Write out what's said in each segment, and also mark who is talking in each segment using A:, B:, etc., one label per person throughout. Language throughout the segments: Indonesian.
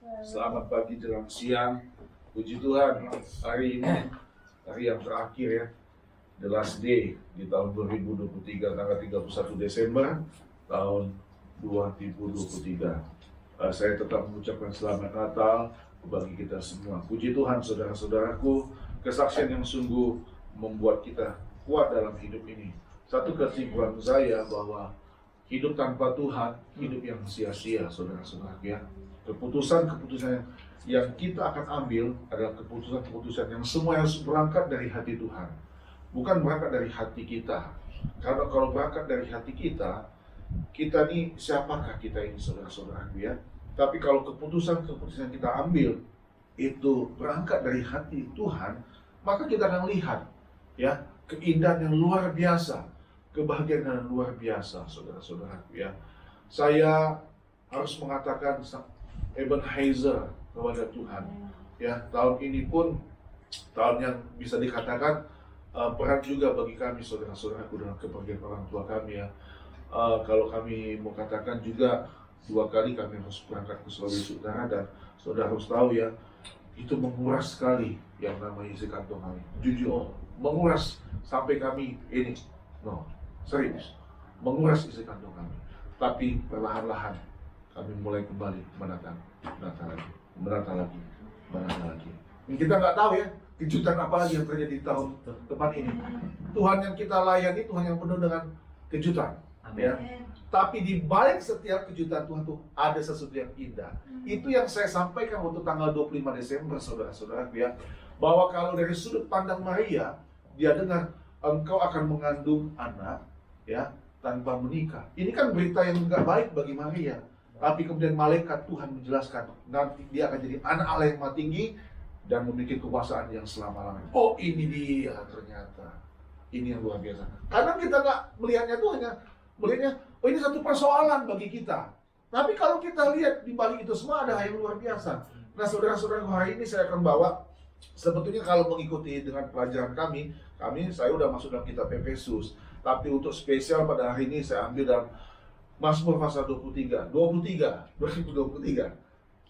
A: Selamat pagi jelang siang. Puji Tuhan, hari ini hari yang terakhir ya, the last day di tahun 2023, tanggal 31 Desember tahun 2023. Saya tetap mengucapkan selamat Natal bagi kita semua. Puji Tuhan, saudara-saudaraku, kesaksian yang sungguh membuat kita kuat dalam hidup ini. Satu kesimpulan saya bahwa hidup tanpa Tuhan, hidup yang sia-sia, saudara-saudara ya. Keputusan-keputusan yang kita akan ambil adalah keputusan-keputusan yang semua harus berangkat dari hati Tuhan. Bukan berangkat dari hati kita. Karena kalau berangkat dari hati kita nih siapakah kita ini, saudara-saudara ya. Tapi kalau keputusan-keputusan yang kita ambil itu berangkat dari hati Tuhan, maka kita akan lihat ya keindahan yang luar biasa, kebahagiaan yang luar biasa, saudara-saudara ya. Saya harus mengatakan Ebenezer kepada Tuhan ya. Tahun ini pun tahun yang bisa dikatakan berat juga bagi kami, saudara-saudaraku, dalam kepergian orang tua kami ya. Kalau kami mau katakan juga 2 kali kami harus berangkat ke Sulawesi Utara, dan saudara harus tahu ya, itu menguras sekali yang namanya isi kantong kami. Jujur, menguras sampai kami ini, serius, menguras isi kantong kami. Tapi perlahan-lahan kami mulai kembali menata lagi. Kita nggak tahu ya kejutan apa lagi yang terjadi di tahun depan ini. Tuhan yang kita layani, Tuhan yang penuh dengan kejutan. Ya. Tapi di balik setiap kejutan Tuhan tuh ada sesuatu yang indah. Itu yang saya sampaikan waktu tanggal 25 Desember, saudara-saudara ya. Bahwa kalau dari sudut pandang Maria, dia dengar engkau akan mengandung anak ya tanpa menikah. Ini kan berita yang nggak baik bagi Maria. Tapi kemudian malaikat Tuhan menjelaskan, nanti dia akan jadi anak Allah yang maha tinggi dan memiliki kekuasaan yang selama-lamanya. Oh, ini dia ternyata. Ini yang luar biasa. Kadang kita nggak melihatnya tuh hanya melihatnya, oh ini satu persoalan bagi kita. Tapi kalau kita lihat di balik itu semua ada hal yang luar biasa. Nah, saudara-saudara, hari ini saya akan bawa, sebetulnya kalau mengikuti dengan pelajaran saya udah masuk dalam kitab Efesus. Tapi untuk spesial pada hari ini saya ambil dalam Mazmur pasal 2023.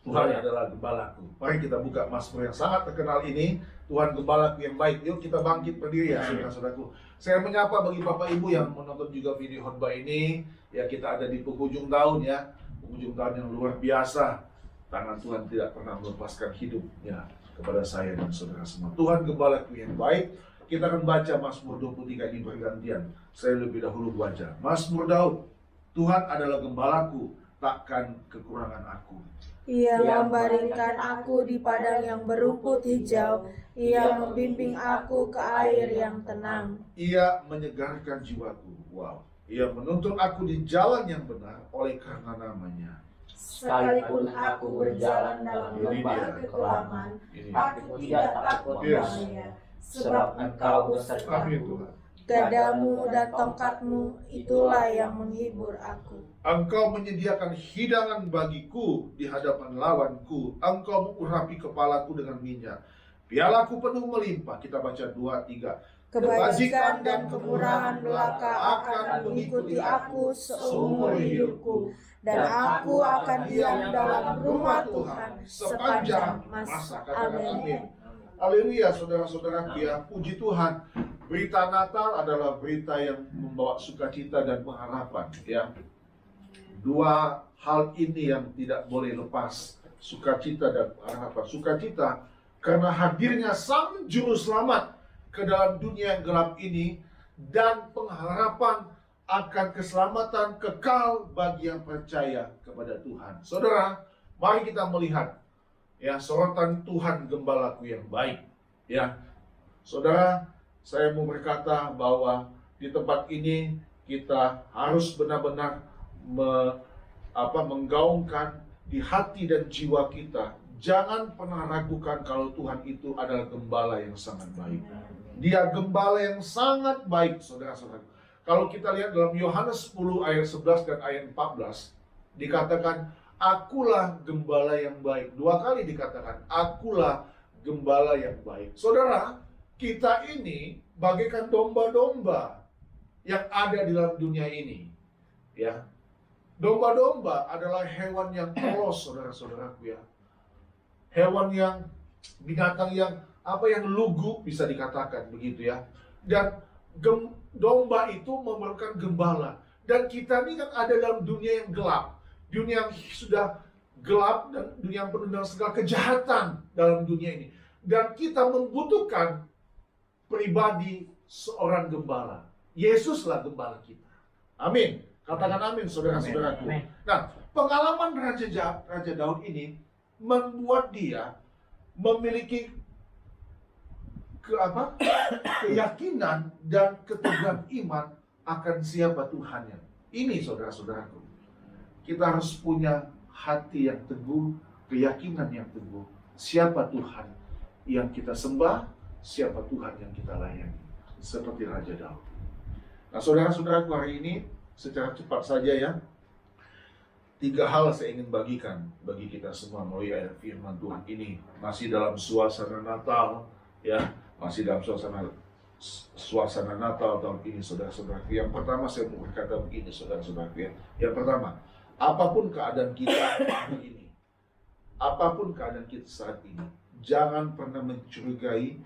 A: Tuhan adalah gembalaku. Mari kita buka Mazmur yang sangat terkenal ini. Tuhan gembalaku yang baik. Yuk kita bangkit berdiri ya, saudara-saudaraku. Saya menyapa bagi Bapak Ibu yang menonton juga video khotbah ini. Ya, kita ada di penghujung tahun ya. Penghujung tahun yang luar biasa. Tangan Tuhan tidak pernah melepaskan hidupnya kepada saya dan saudara semua. Tuhan gembalaku yang baik. Kita akan baca Mazmur 23 ini bergantian. Saya lebih dahulu baca. Mazmur Daud. Tuhan adalah gembalaku, takkan kekurangan aku.
B: Ia membaringkan aku di padang yang berumput hijau. Ia membimbing aku ke air yang tenang.
A: Ia menyegarkan jiwaku. Wow. Ia menuntun aku di jalan yang benar oleh karena namanya.
B: Sekalipun aku berjalan dalam lembah kekelaman, aku tidak takut bahaya, sebab Engkau besertaku. Gadamu dan tongkatmu itulah yang menghibur aku.
A: Engkau menyediakan hidangan bagiku di hadapan lawanku. Engkau mengurapi kepalaku dengan minyak. Pialaku penuh melimpah. Kita baca 2-3.
B: Kebajikan dan kemurahan belaka akan mengikuti aku seumur hidupku, dan aku akan diam dalam rumah Tuhan sepanjang masa. Amin.
A: Haleluya, saudara-saudara ya, puji Tuhan. Berita Natal adalah berita yang membawa sukacita dan pengharapan ya. 2 hal ini yang tidak boleh lepas, sukacita dan pengharapan. Sukacita karena hadirnya Sang Juru Selamat ke dalam dunia yang gelap ini, dan pengharapan akan keselamatan kekal bagi yang percaya kepada Tuhan. Saudara, mari kita melihat ya sorotan Tuhan gembalaku yang baik ya. Saudara, saya mau berkata bahwa di tempat ini kita harus benar-benar menggaungkan di hati dan jiwa kita. Jangan pernah ragukan kalau Tuhan itu adalah gembala yang sangat baik. Dia gembala yang sangat baik, saudara-saudara. Kalau kita lihat dalam Yohanes 10 ayat 11 dan ayat 14, dikatakan, akulah gembala yang baik. 2 kali dikatakan, akulah gembala yang baik. Saudara, kita ini bagaikan domba-domba yang ada di dalam dunia ini. Ya, domba-domba adalah hewan yang polos, saudara-saudaraku ya. hewan yang, binatang yang yang lugu bisa dikatakan begitu ya. Dan domba itu memerlukan gembala. Dan kita ini kan ada dalam dunia yang gelap, dunia yang sudah gelap dan dunia yang penuh dengan segala kejahatan dalam dunia ini. Dan kita membutuhkan pribadi seorang gembala. Yesuslah gembala kita. Amin. Katakan amin, saudara-saudaraku. Nah, pengalaman Raja Daud ini membuat dia memiliki keyakinan dan keteguhan iman akan siapa Tuhannya. Ini saudara-saudaraku, kita harus punya hati yang teguh, keyakinan yang teguh. Siapa Tuhan yang kita sembah, siapa Tuhan yang kita layani, seperti Raja Daud. Nah, saudara-saudaraku, hari ini secara cepat saja ya, 3 hal saya ingin bagikan bagi kita semua melalui ayat firman Tuhan ini. Masih dalam suasana Natal ya, masih dalam suasana Natal tahun ini, saudara-saudaraku. Yang pertama saya mau berkata begini, saudara-saudaraku ya. Yang pertama, apapun keadaan kita hari ini, apapun keadaan kita saat ini, jangan pernah mencurigai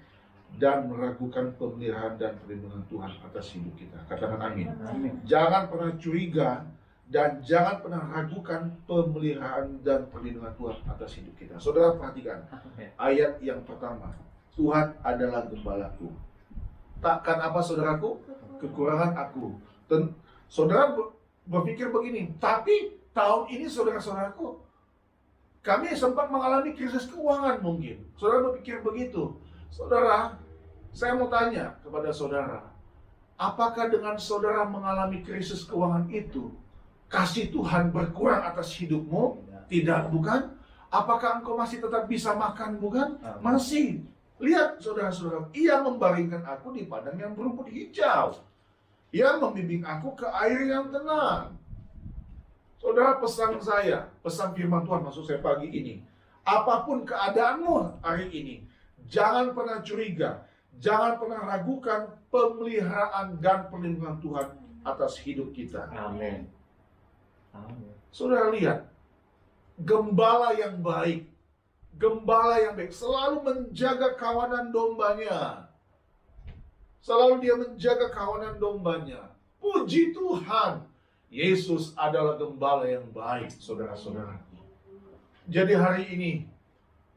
A: dan meragukan pemeliharaan dan perlindungan Tuhan atas hidup kita. Katakan amin.
B: Amin.
A: Jangan pernah curiga dan jangan pernah ragukan pemeliharaan dan perlindungan Tuhan atas hidup kita. Saudara perhatikan ayat yang pertama. Tuhan adalah gembalaku. Takkan apa saudaraku? Kekurangan aku. Dan saudara berpikir begini, tapi tahun ini saudara-saudaraku, kami sempat mengalami krisis keuangan mungkin. Saudara berpikir begitu. Saudara, saya mau tanya kepada saudara, apakah dengan saudara mengalami krisis keuangan itu, kasih Tuhan berkurang atas hidupmu? Tidak, bukan? Apakah engkau masih tetap bisa makan, bukan? Masih. Lihat saudara-saudara, ia membaringkan aku di padang yang berumput hijau. Ia membimbing aku ke air yang tenang. Saudara, pesan saya, pesan firman Tuhan maksud saya pagi ini, apapun keadaanmu hari ini, jangan pernah curiga, jangan pernah ragukan pemeliharaan dan perlindungan Tuhan atas hidup kita.
B: Amin. Amin.
A: Saudara lihat, gembala yang baik, selalu menjaga kawanan dombanya. Selalu dia menjaga kawanan dombanya. Puji Tuhan, Yesus adalah gembala yang baik, saudara-saudara. Jadi hari ini,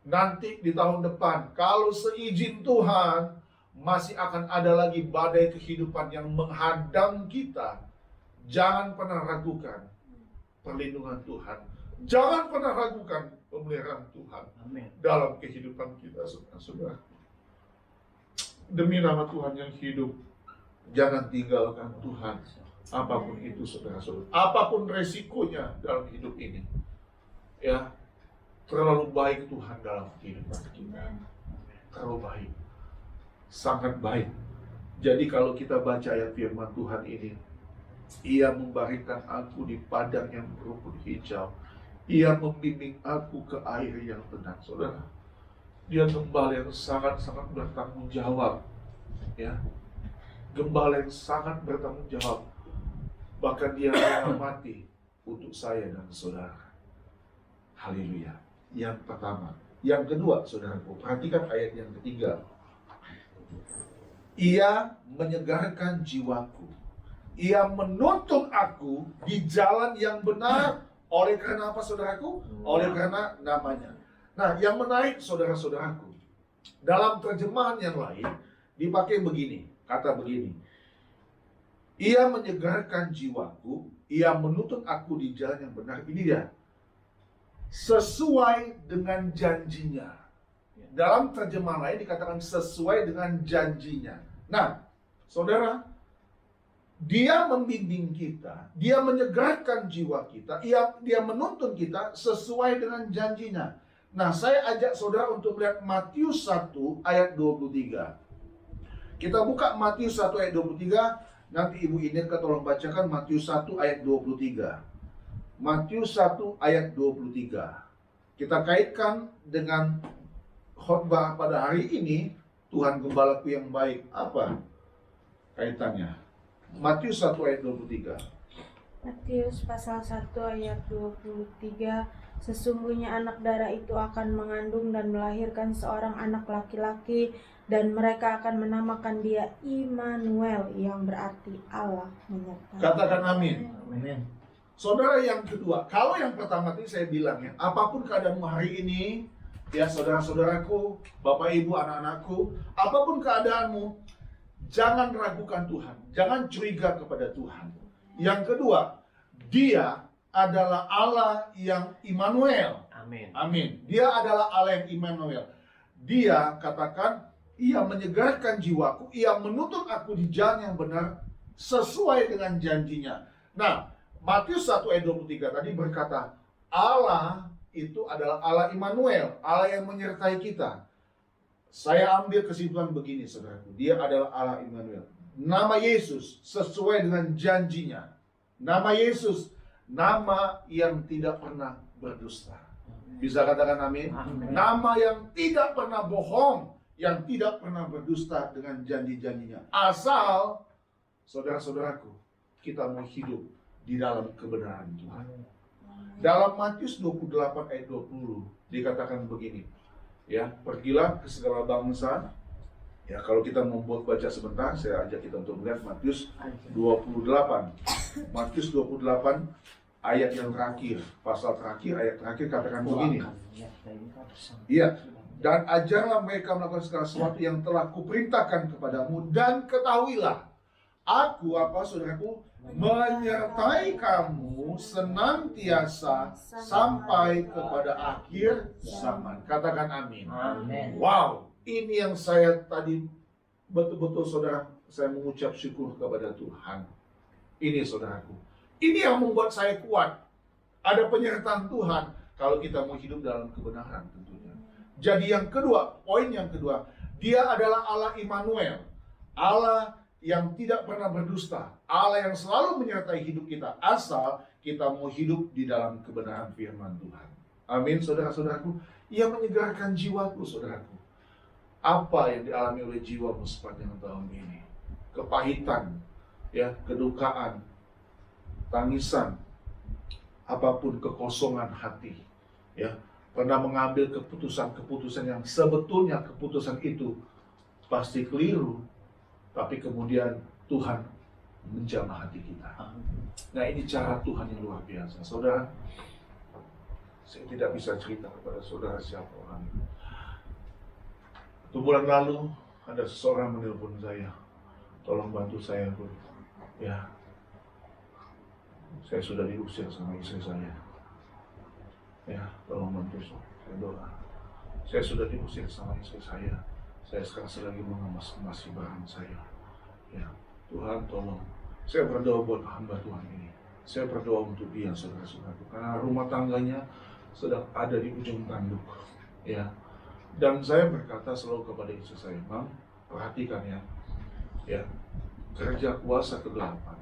A: nanti di tahun depan, kalau seizin Tuhan, masih akan ada lagi badai kehidupan yang menghadang kita. Jangan pernah ragukan perlindungan Tuhan. Jangan pernah ragukan pemeliharaan Tuhan dalam kehidupan kita, saudara-saudara. Demi nama Tuhan yang hidup, jangan tinggalkan Tuhan. Apapun itu, saudara-saudara. Apapun resikonya dalam hidup ini. Ya, terlalu baik Tuhan dalam kehidupan kita. Terlalu baik. Sangat baik. Jadi kalau kita baca ayat firman Tuhan ini, ia membaringkan aku di padang yang berumput hijau. Ia membimbing aku ke air yang tenang. Saudara, dia gembala yang sangat-sangat bertanggung jawab. Ya, gembala yang sangat bertanggung jawab. Bahkan dia rela mati untuk saya dan saudara. Haleluya. Yang pertama. Yang kedua, saudaraku, perhatikan ayat yang ketiga. Ia menyegarkan jiwaku. Ia menuntun aku di jalan yang benar. Oleh karena apa, saudaraku? Oleh karena namanya. Nah, yang menarik, saudara-saudaraku, dalam terjemahan yang lain dipakai begini, kata begini. Ia menyegarkan jiwaku, ia menuntun aku di jalan yang benar. Ini dia. Sesuai dengan janjinya. Dalam terjemahan lain dikatakan sesuai dengan janjinya. Nah, saudara, dia membimbing kita, dia menyegarkan jiwa kita, dia menuntun kita sesuai dengan janjinya. Nah, saya ajak saudara untuk melihat Matius 1 ayat 23. Kita buka Matius 1 ayat 23, nanti Ibu Ineke tolong bacakan Matius 1 ayat 23. Matius 1 ayat 23. Kita kaitkan dengan khotbah pada hari ini, Tuhan Gembalaku yang baik. Apa kaitannya? Matius 1 ayat 23.
C: Matius pasal 1 ayat 23.
B: Sesungguhnya anak darah itu akan mengandung dan melahirkan seorang anak laki-laki, dan mereka akan menamakan dia Immanuel, yang berarti Allah menyertai.
A: Katakan amin.
C: Amin.
A: Saudara, yang kedua, kalau yang pertama tadi saya bilang ya, apapun keadaanmu hari ini, ya saudara-saudaraku, bapak ibu, anak-anakku, apapun keadaanmu, jangan ragukan Tuhan, jangan curiga kepada Tuhan. Yang kedua, Dia adalah Allah yang Immanuel.
C: Amin.
A: Amin. Dia adalah Allah yang Immanuel. Dia katakan, Ia menyegarkan jiwaku, Ia menuntun aku di jalan yang benar sesuai dengan janjinya. Nah, Matius 1 ayat 23 tadi berkata, Allah itu adalah Allah Immanuel, Allah yang menyertai kita. Saya ambil kesimpulan begini, saudaraku. Dia adalah Allah Immanuel. Nama Yesus sesuai dengan janjinya. Nama Yesus, nama yang tidak pernah berdusta. Bisa katakan amin?
C: Amin.
A: Nama yang tidak pernah bohong, yang tidak pernah berdusta dengan janji-janjinya. Asal, saudara-saudaraku, kita mau hidup di dalam kebenaran Tuhan. Dalam Matius 28 ayat 20 dikatakan begini, ya, pergilah ke segala bangsa. Ya, kalau kita mau baca sebentar, saya ajak kita untuk melihat Matius 28. Matius 28 ayat yang terakhir, pasal terakhir, ayat terakhir katakan begini. Iya, dan ajarlah mereka melakukan segala sesuatu yang telah kuperintahkan kepadamu, dan ketahuilah, aku, apa saudaraku, menyertai kamu senantiasa sampai kepada akhir zaman. Katakan amin.
C: Amin.
A: Wow, ini yang saya tadi betul-betul saudara, saya mengucap syukur kepada Tuhan. Ini saudaraku, ini yang membuat saya kuat. Ada penyertaan Tuhan kalau kita mau hidup dalam kebenaran tentunya. Jadi yang kedua, poin yang kedua, Dia adalah Allah Immanuel, Allah yang tidak pernah berdusta, Allah yang selalu menyertai hidup kita, asal kita mau hidup di dalam kebenaran firman Tuhan. Amin, saudara-saudaraku. Ia menyegarkan jiwaku, saudaraku. Apa yang dialami oleh jiwamu sepanjang tahun ini? Kepahitan, ya, kedukaan, tangisan, apapun, kekosongan hati, ya, pernah mengambil keputusan-keputusan yang sebetulnya keputusan itu pasti keliru, tapi kemudian Tuhan menjamah hati kita. Nah, ini cara Tuhan yang luar biasa. Saudara, saya tidak bisa cerita kepada saudara siapa orang itu. 1 bulan lalu ada seseorang menelpon saya, tolong bantu saya, Bu. Ya, saya sudah diusir sama istri saya. Ya, tolong bantu saya, doa. Saya sudah diusir sama istri saya. Saya sekarang sedang mengemas-ngemasi barang saya. Ya, Tuhan tolong. Saya berdoa buat hamba Tuhan ini. Saya berdoa untuk dia, saudara-saudaraku, karena rumah tangganya sedang ada di ujung tanduk. Ya, dan saya berkata selalu kepada istri saya, Bang, perhatikan ya, ya, kerja kuasa kegelapan.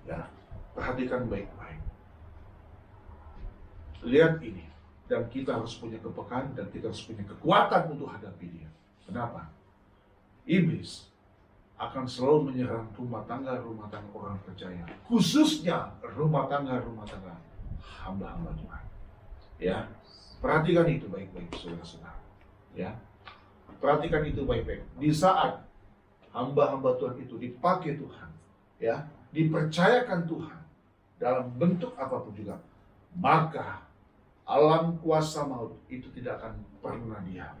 A: Ya, perhatikan baik-baik. Lihat ini, dan kita harus punya kepekaan dan kita harus punya kekuatan untuk hadapi dia. Kenapa? Iblis akan selalu menyerang rumah tangga orang percaya, khususnya rumah tangga hamba-hamba Tuhan. Ya, perhatikan itu baik-baik, saudara-saudara. Ya, perhatikan itu baik-baik. Di saat hamba-hamba Tuhan itu dipakai Tuhan, ya, dipercayakan Tuhan dalam bentuk apapun juga, maka alam kuasa maut itu tidak akan pernah diam.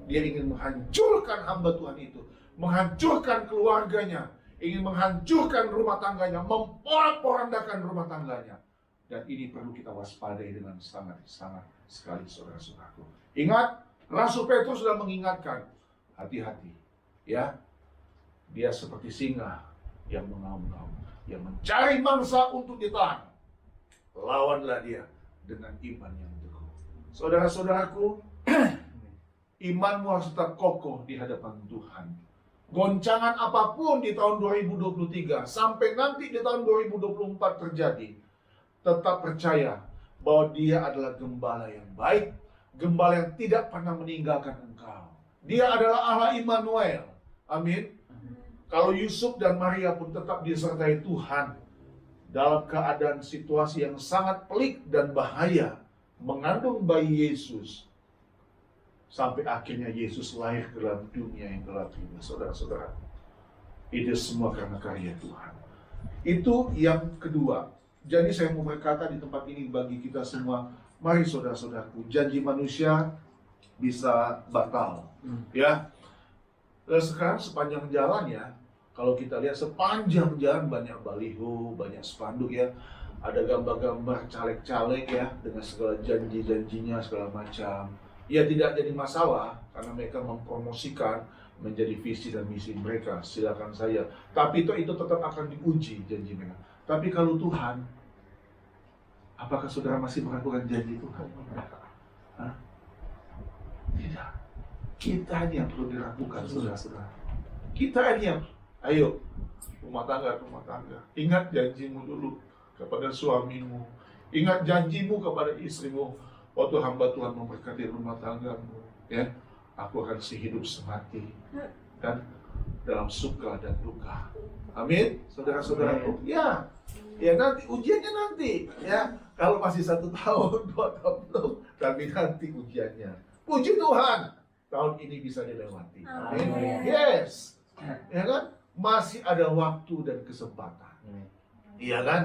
A: Dia ingin menghancurkan hamba Tuhan itu, menghancurkan keluarganya, ingin menghancurkan rumah tangganya, memporak-porandakan rumah tangganya. Dan ini perlu kita waspadai dengan sangat-sangat sekali, saudara-saudaraku. Ingat, Rasul Petrus sudah mengingatkan, hati-hati, ya. Dia seperti singa yang mengaum-ngaum, yang mencari mangsa untuk ditelan. Lawanlah dia dengan iman yang teguh. Saudara-saudaraku, imanmu harus tetap kokoh di hadapan Tuhan. Goncangan apapun di tahun 2023 sampai nanti di tahun 2024 terjadi, tetap percaya bahwa Dia adalah gembala yang baik, gembala yang tidak pernah meninggalkan engkau. Dia adalah Allah Immanuel. Amin. Kalau Yusuf dan Maria pun tetap disertai Tuhan dalam keadaan situasi yang sangat pelik dan bahaya, mengandung bayi Yesus, sampai akhirnya Yesus lahir ke dalam dunia yang gelap ini, saudara-saudara. Itu semua karena karya Tuhan. Itu yang kedua. Jadi saya mau berkata di tempat ini bagi kita semua, mari saudara-saudaraku, janji manusia bisa batal. Ya. Dan sekarang sepanjang jalan ya, kalau kita lihat sepanjang jalan banyak baliho, banyak spanduk ya. Ada gambar-gambar caleg-caleg ya, dengan segala janji-janjinya segala macam. Ya tidak jadi masalah, karena mereka mempromosikan menjadi visi dan misi mereka, silakan saya. Tapi itu tetap akan diuji janji mereka. Tapi kalau Tuhan, apakah saudara masih meragukan janji Tuhan? Hah? Tidak. Kita ini yang perlu diragukan, saudara-saudara. Kita ini yang, ayo, rumah tangga. Ingat janjimu dulu kepada suamimu. Ingat janjimu kepada istrimu. Waktu hamba Tuhan memberkati rumah tanggamu, ya, aku akan sehidup semati dan dalam suka dan duka. Amin, saudara-saudaraku. Ya, ya nanti ujiannya nanti, ya. Kalau masih 1 tahun, 2 tahun belum, tapi nanti ujiannya. Puji Tuhan, tahun ini bisa dilewati. Amin. Yes, ya kan? Masih ada waktu dan kesempatan. Iya kan?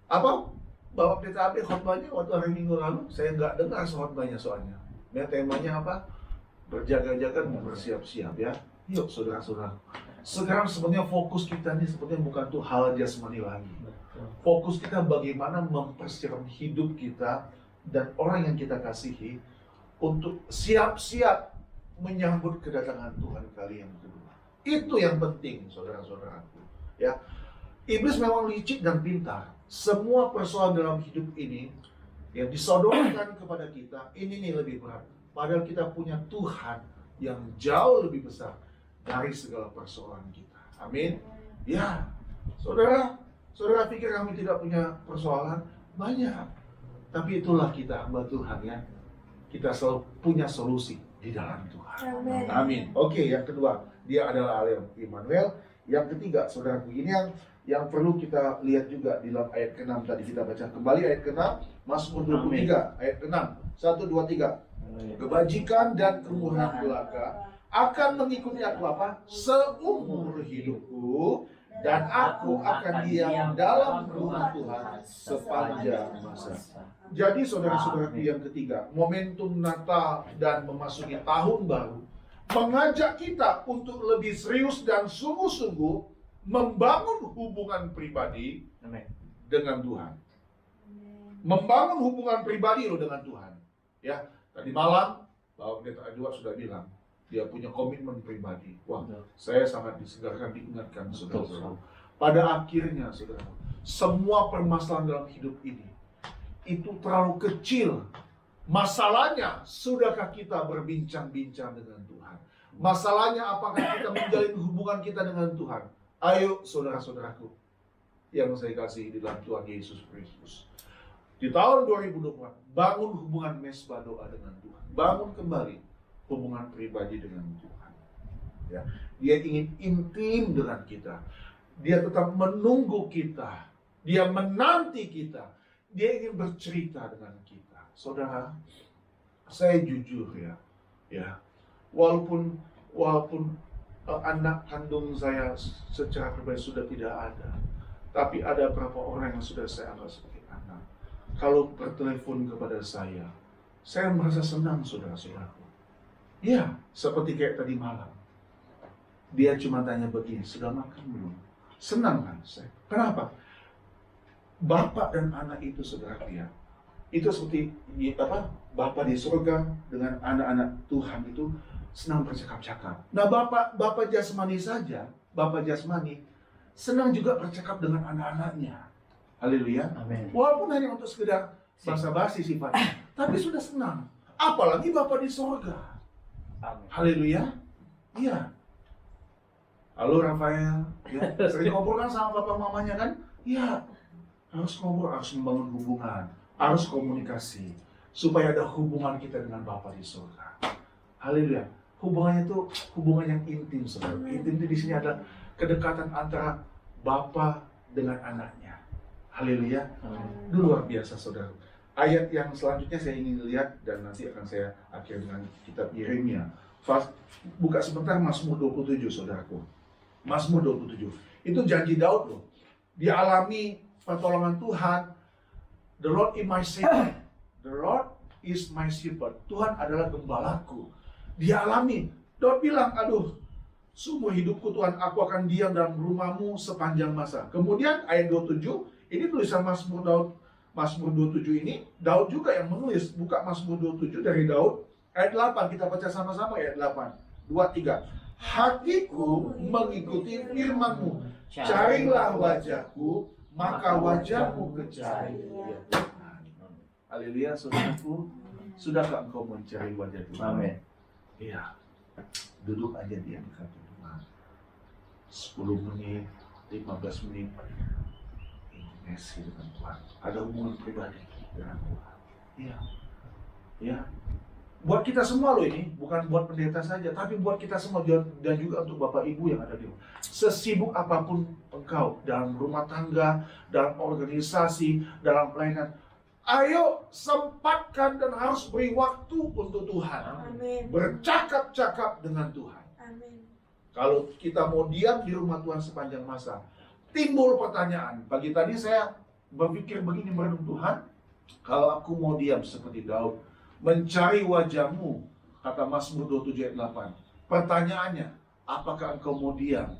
A: Apa? Bapak PKB khotbahnya waktu hari Minggu lalu, saya nggak dengar khotbahnya soalnya. Ya, temanya apa? Berjaga-jaga dan bersiap-siap ya. Yuk saudara-saudara. Sekarang sebenarnya fokus kita ini sebenarnya bukan tuh hal jasmani lagi. Fokus kita bagaimana mempersiapkan hidup kita dan orang yang kita kasihi untuk siap-siap menyambut kedatangan Tuhan kali yang kedua. Itu yang penting, saudara-saudaraku. Ya, iblis memang licik dan pintar. Semua persoalan dalam hidup ini yang disodorkan kepada kita, ini nih lebih berat. Padahal kita punya Tuhan yang jauh lebih besar dari segala persoalan kita. Amin. Ya, saudara pikir kami tidak punya persoalan? Banyak. Tapi itulah kita hamba Tuhan ya. Kita selalu punya solusi di dalam Tuhan.
B: Amin.
A: Amin. Oke, yang kedua, dia adalah Allah Immanuel. Yang ketiga, saudaraku, ini yang perlu kita lihat juga di dalam ayat ke-6 tadi kita baca kembali ayat ke-6, Mazmur 23 ayat ke-6. 1 2 3. Kebajikan dan kemurahan belaka akan mengikuti aku apa? Seumur hidupku, dan aku akan diam dalam rumah Tuhan sepanjang masa. Jadi saudara-saudaraku yang ketiga, momentum Natal dan memasuki tahun baru mengajak kita untuk lebih serius dan sungguh-sungguh membangun hubungan pribadi dengan Tuhan. Membangun hubungan pribadi lo dengan Tuhan. Ya, tadi malam Bapak Pendeta Adwa sudah bilang dia punya komitmen pribadi. Wah, saya sangat disegarkan, diingatkan saudara-saudara. Pada akhirnya saudara, semua permasalahan dalam hidup ini itu terlalu kecil. Masalahnya, sudahkah kita berbincang-bincang dengan Tuhan? Masalahnya, apakah kita menjalin hubungan kita dengan Tuhan? Ayo saudara-saudaraku yang saya kasih di dalam Tuhan Yesus Kristus. Di tahun 2024, bangun hubungan mesbah doa dengan Tuhan. Bangun kembali hubungan pribadi dengan Tuhan. Ya, dia ingin intim dengan kita. Dia tetap menunggu kita. Dia menanti kita. Dia ingin bercerita dengan kita. Saudara, saya jujur ya, walaupun anak kandung saya secara pribadi sudah tidak ada, tapi ada beberapa orang yang sudah saya anggap sebagai anak. Kalau bertelepon kepada saya merasa senang, saudara-saudaraku. Ya, seperti kayak tadi malam. Dia cuma tanya begini, sudah makan belum? Senang kan saya. Kenapa? Bapak dan anak itu, saudara ya, itu seperti Bapak di surga dengan anak-anak Tuhan itu senang bercakap-cakap. Nah, Bapak jasmani saja, Bapak jasmani senang juga bercakap dengan anak-anaknya. Haleluya. Amin. Walaupun hanya untuk sekedar basa-basi sifatnya, tapi sudah senang. Apalagi Bapak di surga. Amin. Haleluya. Iya. Halo Rafael, ya, sering ngobrol kan sama papa mamanya kan? Iya. Harus ngobrol, harus membangun hubungan, harus komunikasi supaya ada hubungan kita dengan Bapa di surga. Haleluya. Hubungannya itu hubungan yang intim, saudara. Intim itu di sini ada kedekatan antara Bapa dengan anaknya. Haleluya. Luar biasa, saudara. Ayat yang selanjutnya saya ingin lihat dan nanti akan saya akhiri dengan kitab Yeremia. Buka sebentar Mazmur 27, saudaraku. Mazmur 27. Itu janji Daud loh. Dia alami pertolongan Tuhan. The Lord is my shepherd. The Lord is my shepherd. Tuhan adalah gembalaku. Dia alami. Daud bilang, aduh, seumur hidupku Tuhan, aku akan diam dalam rumahmu sepanjang masa. Kemudian ayat 27, ini tulisan Mazmur Daud. Mazmur 27 ini, Daud juga yang menulis. Buka Mazmur 27 dari Daud. Ayat 8, kita baca sama-sama ayat 8. 2, 3. Hatiku mengikuti firman-Mu. Carilah wajahku, maka wajahmu kecari. Ya Tuhan. Haleluya, saudaraku. Sudahkah engkau mencari wajah Tuhan?
C: Amin.
A: Iya. Duduk aja dia dekat Tuhan. 10 menit, 15 menit. Intimasi dengan Tuhan. Ada hubungan pribadi dengan Tuhan. Iya. Ya. Buat kita semua loh ini, bukan buat pendeta saja, tapi buat kita semua dan juga untuk Bapak Ibu yang ada di rumah. Sesibuk apapun engkau dalam rumah tangga, dalam organisasi, dalam pelayanan, ayo sempatkan dan harus beri waktu untuk Tuhan.
B: Amin.
A: Bercakap-cakap dengan Tuhan.
B: Amin.
A: Kalau kita mau diam di rumah Tuhan sepanjang masa, timbul pertanyaan. Pagi tadi saya berpikir begini, merenung Tuhan, kalau aku mau diam seperti Daud, mencari wajahmu, kata Mazmur 27 ayat 8. Pertanyaannya, apakah engkau mau diam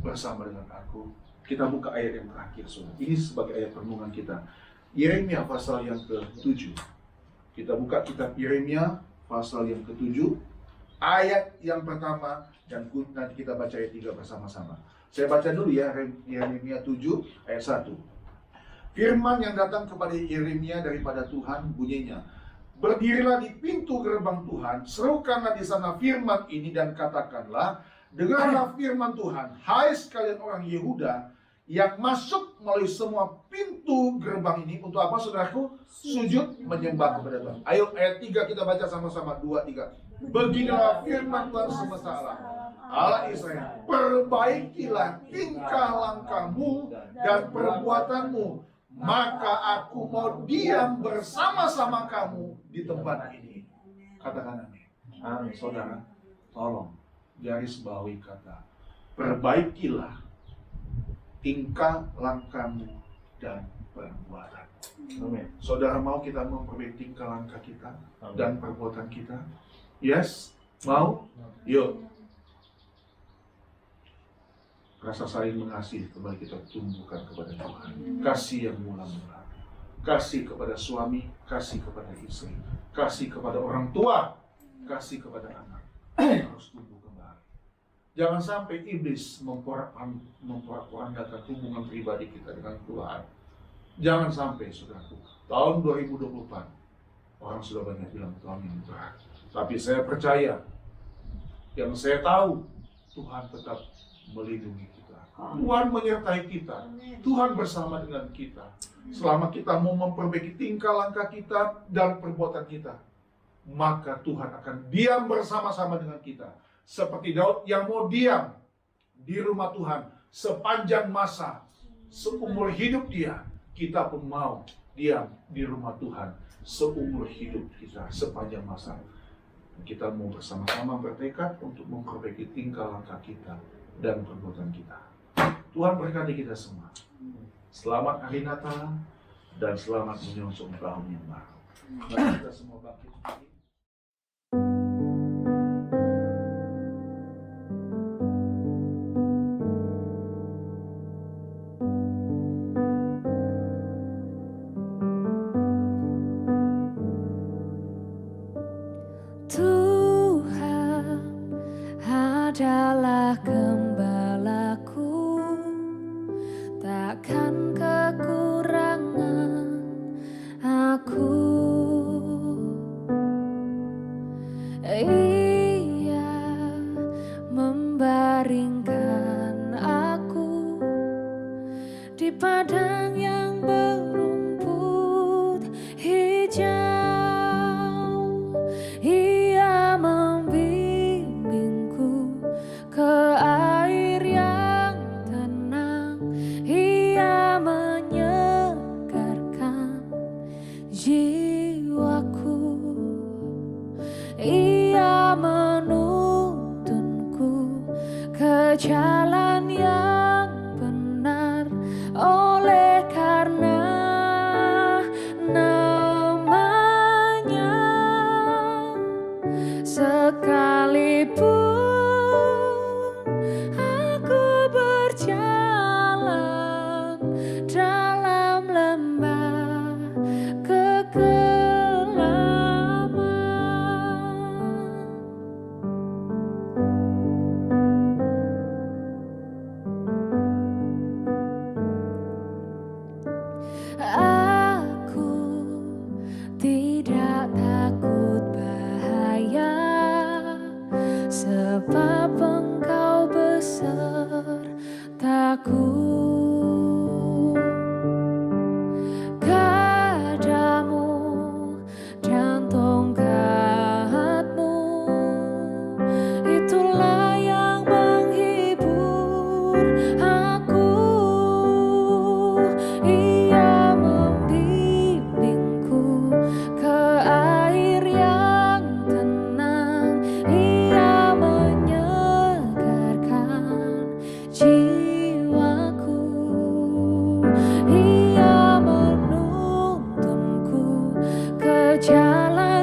A: bersama dengan aku? Kita buka ayat yang terakhir, saudara. Ini sebagai ayat renungan kita. Yeremia pasal yang ke-7. Kita buka kitab Yeremia pasal yang ke-7. Ayat yang pertama, dan nanti kita baca ayat 3 bersama-sama. Saya baca dulu ya, Yeremia 7 ayat 1. Firman yang datang kepada Yeremia daripada Tuhan bunyinya, berdirilah di pintu gerbang Tuhan, serukanlah di sana firman ini dan katakanlah, dengarlah firman Tuhan, hai sekalian orang Yehuda yang masuk melalui semua pintu gerbang ini. Untuk apa, saudaraku? Sujud menyembah kepada Tuhan. Ayo ayat 3 kita baca sama-sama, 2, 3. Beginilah firman Tuhan semesta alam, Allah Israel, perbaikilah tingkah langkahmu dan perbuatanmu, maka aku mau diam bersama-sama kamu di tempat ini. Katakan amin.
C: Amin.
A: Saudara, tolong garis bawahi kata perbaikilah tingkah langkahmu dan perbuatan.
C: Amin.
A: Saudara, mau kita memperbaiki tingkah langkah kita
C: Amin.
A: dan perbuatan kita? Yes? Mau? Yuk. Rasa saling mengasihi kembali kita tumbuhkan kepada Tuhan. Kasih yang mula-mula. Kasih kepada suami, kasih kepada istri, kasih kepada orang tua, kasih kepada anak. Harus tumbuh kembali. Jangan sampai iblis memporak-porandakan hubungan pribadi kita dengan Tuhan. Jangan sampai, saudaraku. Tahun 2024, orang sudah banyak bilang tahun yang berat. Tapi saya percaya, yang saya tahu, Tuhan tetap melindungi kita. Tuhan menyertai kita. Tuhan bersama dengan kita. Selama kita mau memperbaiki tingkah langkah kita dan perbuatan kita, maka Tuhan akan diam bersama-sama dengan kita. Seperti Daud yang mau diam di rumah Tuhan sepanjang masa, seumur hidup dia, kita pun mau diam di rumah Tuhan seumur hidup kita sepanjang masa. Kita mau bersama-sama bertekad untuk memperbaiki tingkah langkah kita dan perbuatan kita. Tuhan berkati kita semua. Selamat hari Natal dan selamat menyongsong tahun yang baru. Mari kita semua bangkit.
B: Tuhan adalah gembalaku, takkan kekurangan aku. Ia membaringkan aku di padang yang berumput hijau. Ia membimbingku ke air yang tenang. Ia menyegarkan jiwa. jalan yang benar, oleh karena namanya. Sekalipun aku berjalan dalam lembah kekelaman, aku tidak takut bahaya, sebab Engkau besertaku. Gadamu dan tongkatmu, itulah yang menghibur aku. Ia membimbingku ke air yang tenang, Ia menyegarkan jiwaku. Ia menuntunku ke jalan